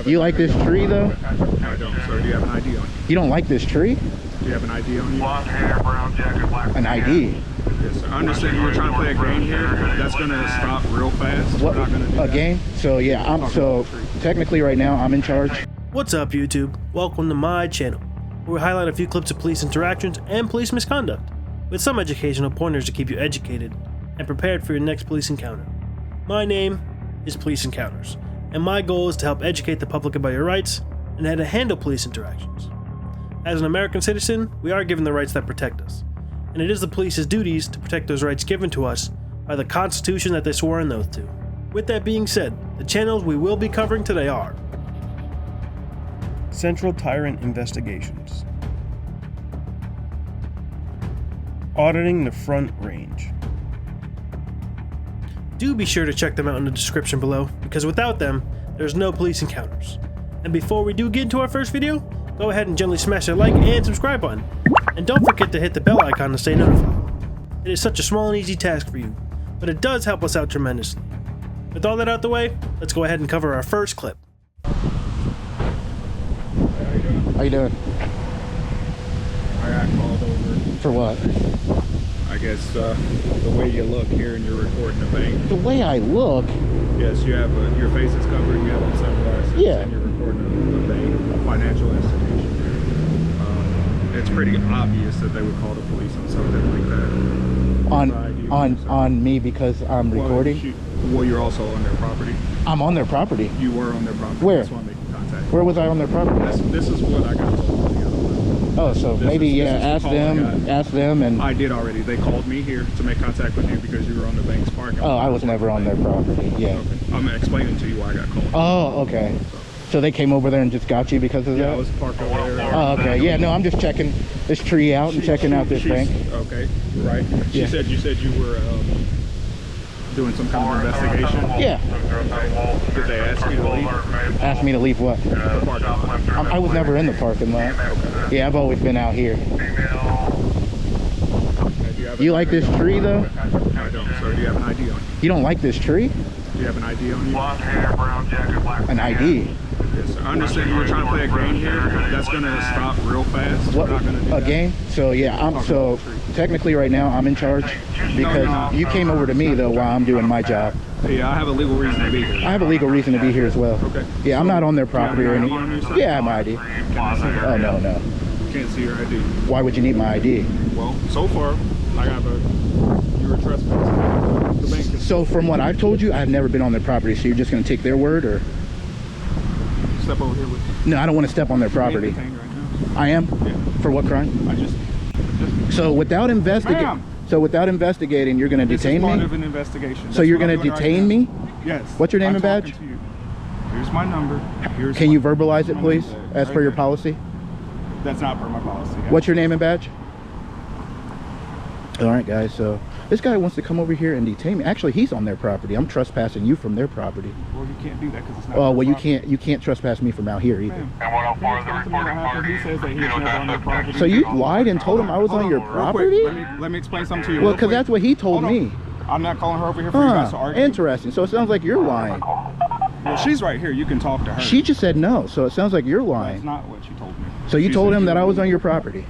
You like this tree though? I don't, sir. Do you have an ID on you? You don't like this tree? Do you have an ID on you? Blonde hair, brown jacket, black. An ID? Yes, sir. I understand you were trying to play a game here. That's going to stop real fast. What, We're not gonna do a that. game? So yeah, so technically right now I'm in charge. What's up, YouTube? Welcome to my channel, where we highlight a few clips of police interactions and police misconduct, with some educational pointers to keep you educated and prepared for your next police encounter. My name is Police Encounters, and my goal is to help educate the public about your rights and how to handle police interactions. As an American citizen, we are given the rights that protect us, and it is the police's duties to protect those rights given to us by the Constitution that they swore an oath to. With that being said, the channels we will be covering today are Central Tyrant Investigations, Auditing the Front Range. Do be sure to check them out in the description below, because without them, there's no police encounters. And before we do get into our first video, go ahead and gently smash that like and subscribe button. And don't forget to hit the bell icon to stay notified. It is such a small and easy task for you, but it does help us out tremendously. With all that out the way, let's go ahead and cover our first clip. How you doing? I got called over. For what? I guess the way you look here and you're recording the bank. The way I look? Yes, you have your face is covered. You have on sunglasses. Yeah. And you're recording a bank, a financial institution. It's pretty obvious that they would call the police on something like that. On me because I'm recording? Well, you're also on their property. I'm on their property. You were on their property. Where? That's why I'm making contact. Where was I on their property? This is what I got told. Oh, so maybe ask them and... I did already. They called me here to make contact with you because you were on the bank's parking lot. Oh, I was never on their property, yeah. Okay. I'm explaining to you why I got called. Oh, okay. So they came over there and just got you because of that? Yeah, I was parked over there. Oh, okay. Yeah, no, I'm just checking this tree out and checking out this bank. Okay, right. Yeah. You said you were doing some kind of investigation? Yeah. Did they ask you to leave? Asked me to leave what? The parking lot. I was never in the parking lot. Yeah, I've always been out here. You like this tree though? I don't, sir. Do you have an ID on you? You don't like this tree? Do you have an ID on you? Blonde hair, brown jacket, black. An ID? Yes, sir. I understand you were trying to play a game here. That's going to stop real fast. What, We're not going to do a that. game? So yeah, so technically right now I'm in charge because you came over to me though while I'm doing my job. Yeah, I have a legal reason to be here. I have a legal reason to be here as well. Okay. Yeah, I'm not on their property or ID anything. on you, sir? Yeah, I have my ID. Can I see your Oh, ID? no. Can't see your ID. Why would you need my ID? Well, so far, I have you were trespassing. The bank is... So from what I've told you, I've never been on their property, so you're just going to take their word, or? Step over here with me. No, I don't want to step on their property. Right now. I am? Yeah. For what crime? I just So without investigating, Ma'am. you're going to this detain is part me? of an investigation. So you're going to detain me? Yes. What's your name and I'm badge? talking to you. Here's my number. Here's Can you verbalize it, please, as Right per your there. policy? That's not per my policy. What's your name and badge? All right, guys, so this guy wants to come over here and detain me. Actually, he's on their property. I'm trespassing you from their property. Well, you can't do that because it's not. Oh, per well, you property. can't trespass me from out here either. Ma'am, And what else for the He recording party? says that he's never on their property. So you lied and told him I was Hold on your real quick. property? Let me explain something to you. Well, real because quick. that's what he told Hold on. me. I'm not calling her over here for you guys to argue. Interesting. So it sounds like you're lying. Well, she's right here. You can talk to her. She just said no, so it sounds like you're That's lying. not what she told me. So you She told said him you that I were was on leaving. your property.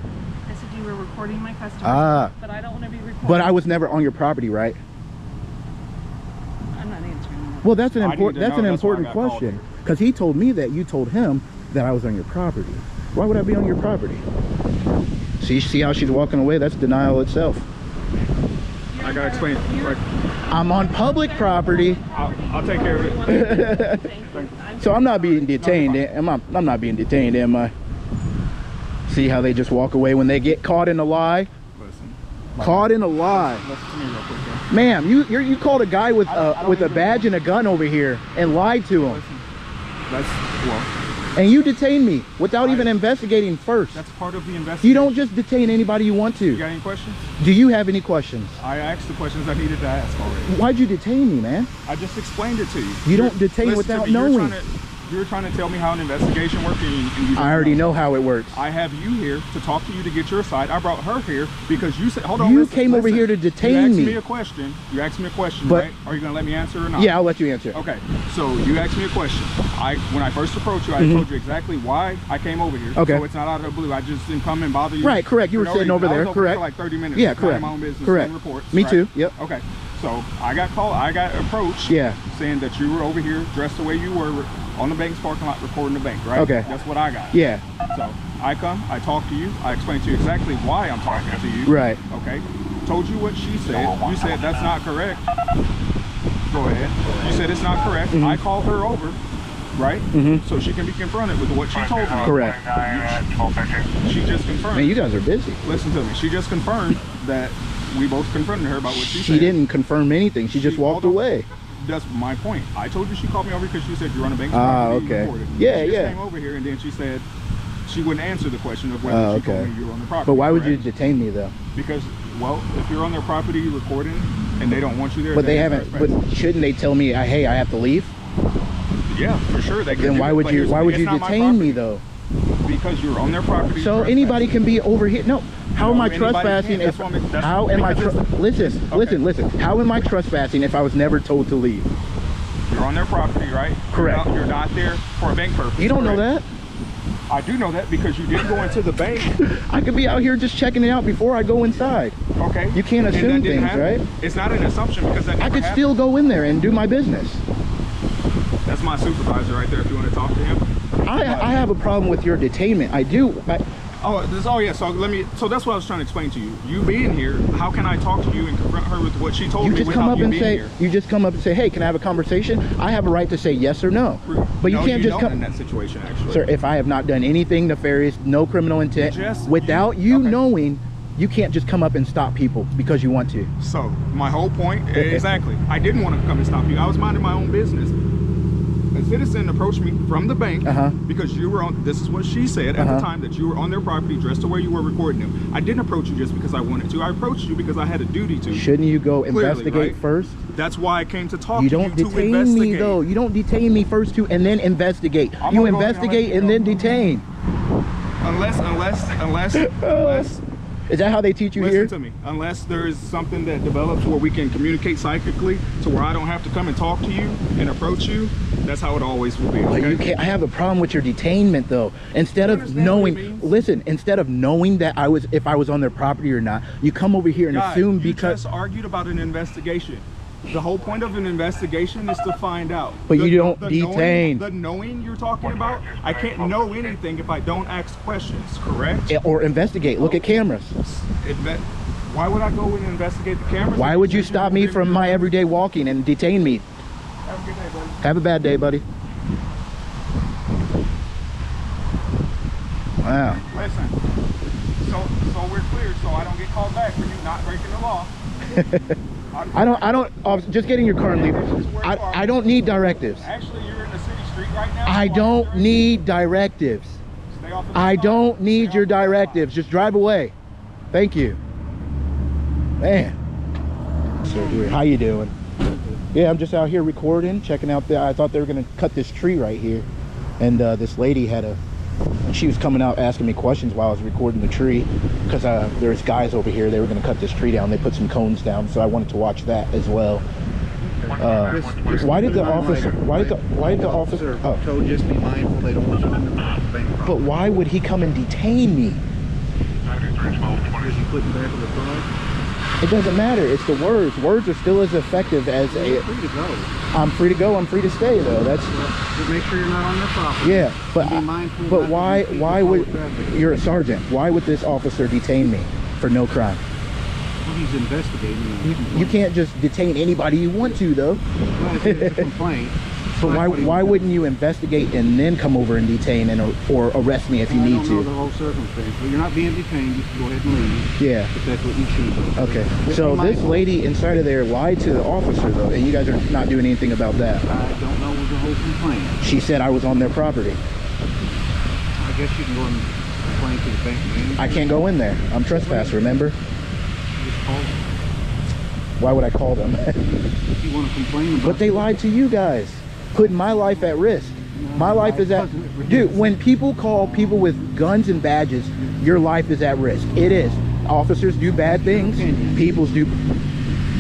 I said you were recording my customers, Ah. but I don't want to be recorded. But I was never on your property, right? I'm not answering that. Well, that's an I need important to know. That's why I important got called question here. because he told me that you told him that I was on your property. Why would I be on your property? See how she's walking away? That's denial itself. I gotta explain. Like, I'm on public property, I'll take care of it. so I'm not being detained. I'm not being detained, am I? See how they just walk away when they get caught in a lie? Listen. Caught in a lie. Listen to me real quick, okay? Ma'am, you called a guy with a badge and a gun over here and lied to him. Listen. Well, And you detained me without even investigating first. that's part of the investigation. You don't just detain anybody you want You to. got any questions? Do you have any questions? I asked the questions I needed to ask already. Why'd you detain me, man? I just explained it to you. You don't detain Listen without to me. You're knowing. trying to you're trying to tell me how an investigation works, and you I already know how it works. I have you here to talk to you to get your side. I brought her here because you said, hold on. You listen, came over here to detain me. You asked me a question. You asked me a question, But- right? Are you gonna let me answer or not? Yeah, I'll let you answer. Okay. So you asked me a question. When I first approached you, I told you exactly why I came over here. Okay. So it's not out of the blue. I just didn't come and bother you. Right, correct. You for were no sitting reason. over I was there, here correct. for like 30 minutes. Yeah, minding correct. my own business, Correct. doing reports. Me right? too. Yep. Okay. So I got called. I got approached. Yeah. Saying that you were over here dressed the way you were on the bank's parking lot recording the bank, right? Okay. That's what I got. Yeah. So I come, I talk to you, I explain to you exactly why I'm talking to you. Right. Okay. Told you what she said. You said that's not correct. Go ahead. You said it's not correct. I called her over, right? So she can be confronted with what she told me. Correct. She just confirmed. Man, you guys are busy. Listen to me. She just confirmed that we both confronted her about what she said. She didn't confirm anything. She just walked hold on. away. That's my point. I told you she called me over because she said you're on a bank. Okay. Yeah, she just yeah. came over here and then she said she wouldn't answer the question of whether she Okay. told me you were on the property. But why would you correct? detain me though? Because, well, if you're on their property recording and they don't want you there, But then they it's haven't. trespass. But shouldn't they tell me, hey, I have to leave? Yeah, for sure. They can Then do why it, would but you? here's Why the would thing, you it's not my detain me property. though? Because you're on their property. So trespassing. anybody can be over here. No. How am No, I anybody trespassing can. if? That's what I'm- How am I? because it's- Listen. How am I trespassing if I was never told to leave? You're on their property, right? Correct. You're not there for a bank purpose. You don't know correct? that. I do know that because you did go into the bank. I could be out here just checking it out before I go inside. Okay. You can't And assume that didn't things, happen. right? It's not an assumption because that I never could happened. still go in there and do my business. That's my supervisor right there if you want to talk to him. I have a problem with your detainment. I do. Oh yeah, so that's what I was trying to explain to you. You being here, how can I talk to you and confront her with what she told You me just come without up you and being say. here? You just come up and say, "Hey, can I have a conversation?" I have a right to say yes or no. But you No, can't just don't come. in that situation actually. Sir, if I have not done anything nefarious, no criminal intent, without you okay. knowing, you can't just come up and stop people because you want to. So my whole point, exactly. I didn't want to come and stop you. I was minding my own business. A citizen approached me from the bank because you were on, this is what she said at the time, that you were on their property dressed to where you were recording them. I didn't approach you just because I wanted to. I approached you because I had a duty to. Shouldn't you go Clearly, investigate right? first? That's why I came to talk You to don't you to detain investigate. me though. You don't detain me first to and then investigate. I'm You gonna go investigate and and let then you go. detain. Unless Is that how they teach you listen here? to me. Unless there is something that develops where we can communicate psychically to where I don't have to come and talk to you and approach you, that's how it always will be. But Okay? you can't. I have a problem with your detainment though. Instead of understand what it knowing, means? listen. Instead of knowing that if I was on their property or not, you come over here and God, assume you because. just argued about an investigation. The whole point of an investigation is to find out. But you don't detain. The knowing you're talking about, I can't know anything if I don't ask questions, correct? Or investigate. Look at cameras. Why would I go and investigate the cameras? Why would you stop me from my everyday walking and detain me? Have a good day, buddy. Have a bad day, buddy. Wow. Listen, so we're clear, so I don't get called back for you not breaking the law. I don't, just get in your car and leave. I don't need directives. Actually, you're in the city street right now. I don't need directives. Stay off of the I line. don't need Stay your off of the line. directives. Just drive away. Thank you. Man. How you doing? Yeah, I'm just out here recording, checking out I thought they were gonna cut this tree right here. And this lady she was coming out asking me questions while I was recording the tree because there's guys over here. They were going to cut this tree down. They put some cones down, so I wanted to watch that as well. Why did the officer? Why did the officer? Oh. Told just be mindful they don't want you in the bank. But why would he come and detain me? Because you put him back in the car. It doesn't matter. It's the words. Words are still as effective as You're free to go. I'm free to go. I'm free to stay though. That's Just make sure you're not on their property. yeah. But Be mindful but not to why impede why the would flow of traffic. you're a sergeant? Why would this officer detain me for no crime? Well, he's investigating. You can't just detain anybody you want to though. Well, if it's a complaint. But that's what he why would do. wouldn't you investigate and then come over and detain or arrest me if you I need don't know the to? whole circumstance, but you're not being detained. You can go ahead and leave. Yeah. If that's what you choose. Okay. Just So be this mindful. lady inside of there lied to the officer though, and you guys are not doing anything about that. I don't know what the whole complaint. She said I was on their property. I guess you can go and complain to the bank manager. I can't go in there. I'm trespass, remember? Just call them. Why would I call them? If you want to complain about But they lied to you guys, putting my life at risk. My life is at, dude, when people call people with guns and badges, your life is at risk. It is. Officers do bad things. People do.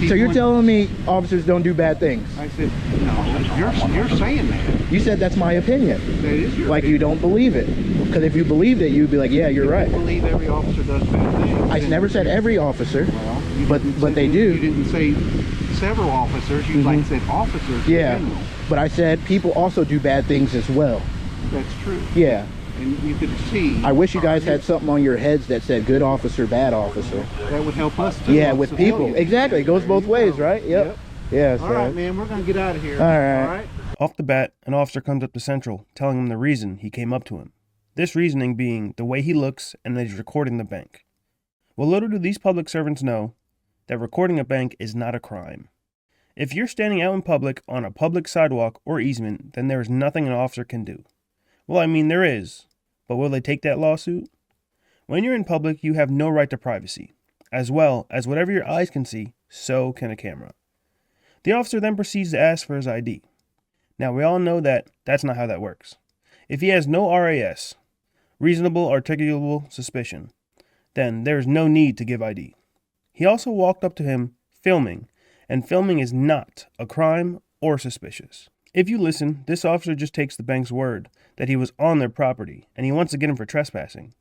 So you're telling me officers don't do bad things? I said, no, you're saying that. You said that's my opinion. That is your Like opinion. you don't believe it. Because if you believed it, you'd be like, yeah, you're right. I believe every officer does bad things. I never said every officer, Well, you but didn't say- they do. You didn't say several officers. You like said officers Yeah, in general. but I said people also do bad things as well. That's true. Yeah. And you could see. I wish you guys had something on your heads that said good officer, bad officer. That would help us too. Yeah, us with people. civilians. Exactly. It goes There both you ways, go. right? Yep. Yeah. All So. right, man. We're gonna get out of here. All right. All right. Off the bat, an officer comes up to Central, telling him the reason he came up to him. This reasoning being the way he looks and that he's recording the bank. Well, little do these public servants know that recording a bank is not a crime. If you're standing out in public on a public sidewalk or easement, then there is nothing an officer can do. Well, I mean, there is, but will they take that lawsuit? When you're in public, you have no right to privacy. As well as whatever your eyes can see, so can a camera. The officer then proceeds to ask for his ID. Now, we all know that that's not how that works. If he has no RAS, reasonable articulable suspicion, then there is no need to give ID. He also walked up to him filming, and filming is not a crime or suspicious. If you listen, this officer just takes the bank's word that he was on their property, and he wants to get him for trespassing.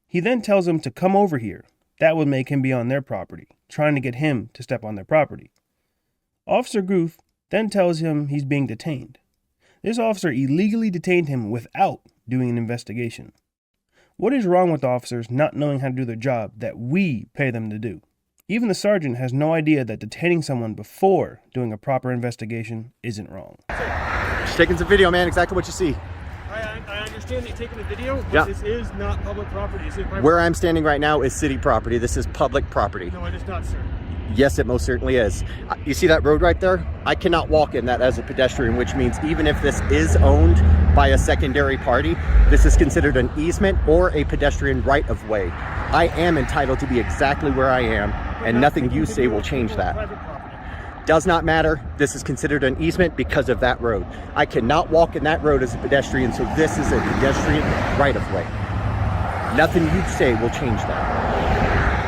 He then tells him to come over here. That would make him be on their property, trying to get him to step on their property. Officer Goof then tells him he's being detained. This officer illegally detained him without doing an investigation. What is wrong with officers not knowing how to do their job that we pay them to do? Even the sergeant has no idea that detaining someone before doing a proper investigation isn't wrong. Just taking some video, man. Exactly what you see. I understand that you're taking a video, but Yeah. this is not public property. This is private Where I'm standing right now is city property. This is public property. No, it is not, sir. Yes, it most certainly is. You see that road right there? I cannot walk in that as a pedestrian, which means even if this is owned by a secondary party, this is considered an easement or a pedestrian right-of-way. I am entitled to be exactly where I am, and nothing you say will change that. Private property. Does not matter. This is considered an easement because of that road. I cannot walk in that road as a pedestrian, so this is a pedestrian right-of-way. Nothing you say will change that.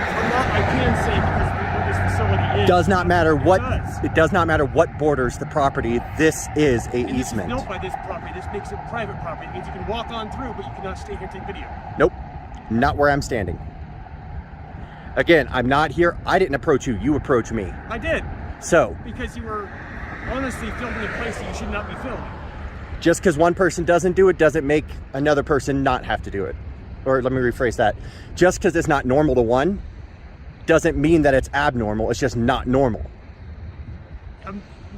I can say because where this facility is. Does not matter what does. it does not matter what borders the property. This is a And this is easement. built by this property. This makes it private property. It means you can walk on through, but you cannot stay here and take video. Nope, not where I'm standing. Again, I'm not here. I didn't approach you. You approached me. I did, So because you were honestly filming in places you should not be filming. just because one person doesn't do it doesn't make another person not have to do it. Or let me rephrase that. Just because it's not normal to one doesn't mean that it's abnormal. It's just not normal.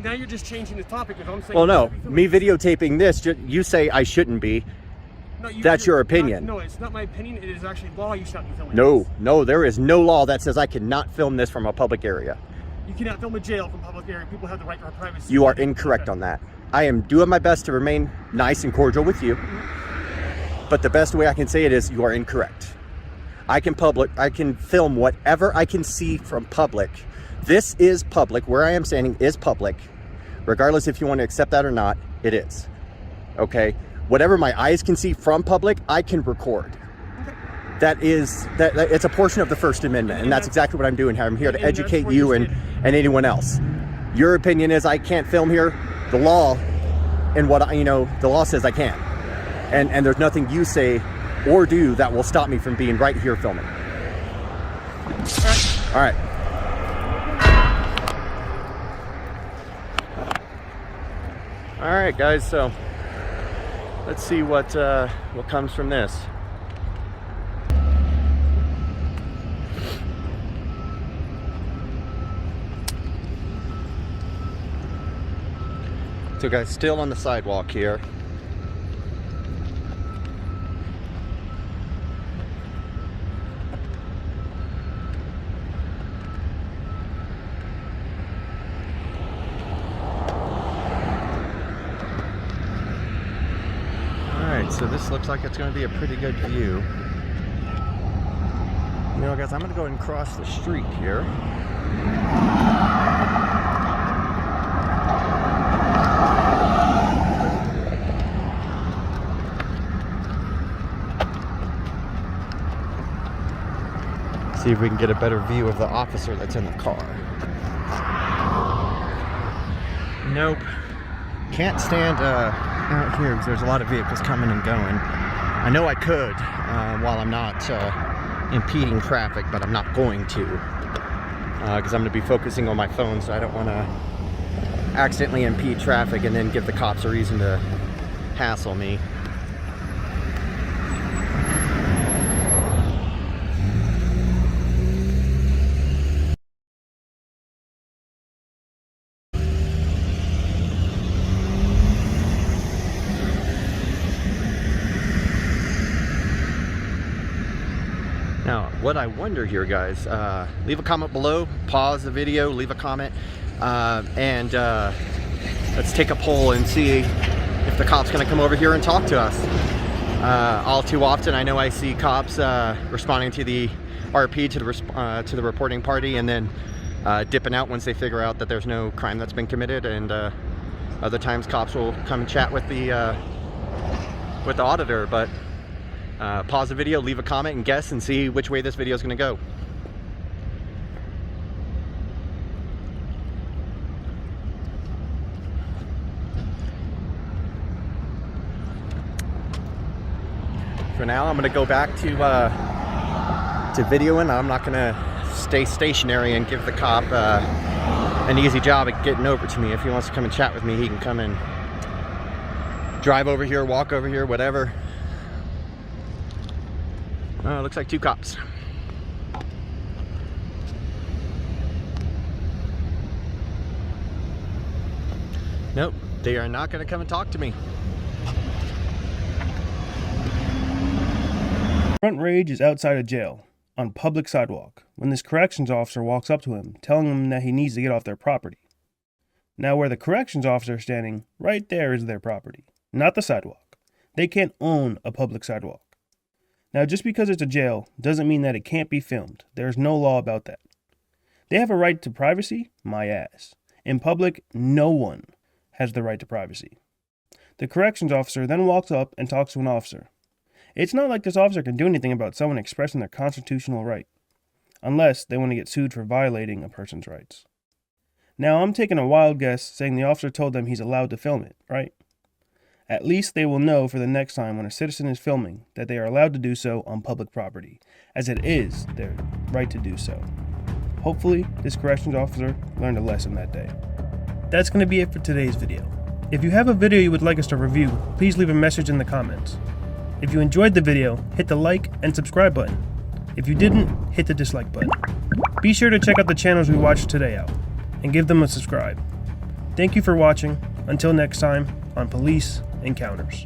Now you're just changing the topic. If I'm saying Well, you no, should be filming. me videotaping this, you say I shouldn't be. No, that's you're your opinion. No, it's not my opinion. It is actually law. You should not be filming. No, this. no, there is no law that says I cannot film this from a public area. You cannot film a jail from public area. People have the right to our privacy. You are incorrect on that. I am doing my best to remain nice and cordial with you, but the best way I can say it is you are incorrect. I can film whatever I can see from public. This is public. Where I am standing is public. Regardless if you want to accept that or not, it is. Okay? Whatever my eyes can see from public, I can record. It's a portion of the First Amendment, and that's exactly what I'm doing here. I'm here to educate you and anyone else. Your opinion is I can't film here. The law and the law says I can. And there's nothing you say or do that will stop me from being right here filming. All right. All right, guys, so let's see what comes from this. So guys, still on the sidewalk here. Alright, so this looks like it's going to be a pretty good view. You know, guys, I'm going to go ahead and cross the street here. See if we can get a better view of the officer that's in the car. Nope. Can't stand out here because there's a lot of vehicles coming and going. I know I could while I'm not impeding traffic, but I'm not going to because I'm going to be focusing on my phone, so I don't want to accidentally impede traffic and then give the cops a reason to hassle me. Now, what I wonder here, guys, leave a comment below, pause the video, leave a comment, and let's take a poll and see if the cop's gonna come over here and talk to us. All too often, I know I see cops responding to the RP, to the reporting party, and then dipping out once they figure out that there's no crime that's been committed, and other times cops will come chat with the auditor, but pause the video, leave a comment, and guess and see which way this video is going to go. For now, I'm going to go back to videoing. I'm not going to stay stationary and give the cop an easy job at getting over to me. If he wants to come and chat with me, he can come and drive over here, walk over here, whatever. Looks like 2 cops. Nope, they are not going to come and talk to me. Front Rage is outside a jail, on public sidewalk, when this corrections officer walks up to him, telling him that he needs to get off their property. Now where the corrections officer is standing, right there is their property, not the sidewalk. They can't own a public sidewalk. Now, just because it's a jail doesn't mean that it can't be filmed. There's no law about that. They have a right to privacy? My ass. In public, no one has the right to privacy. The corrections officer then walks up and talks to an officer. It's not like this officer can do anything about someone expressing their constitutional right, unless they want to get sued for violating a person's rights. Now, I'm taking a wild guess saying the officer told them he's allowed to film it, right? At least they will know for the next time when a citizen is filming that they are allowed to do so on public property, as it is their right to do so. Hopefully, this corrections officer learned a lesson that day. That's going to be it for today's video. If you have a video you would like us to review, please leave a message in the comments. If you enjoyed the video, hit the like and subscribe button. If you didn't, hit the dislike button. Be sure to check out the channels we watched today out, and give them a subscribe. Thank you for watching. Until next time, on Police Encounters.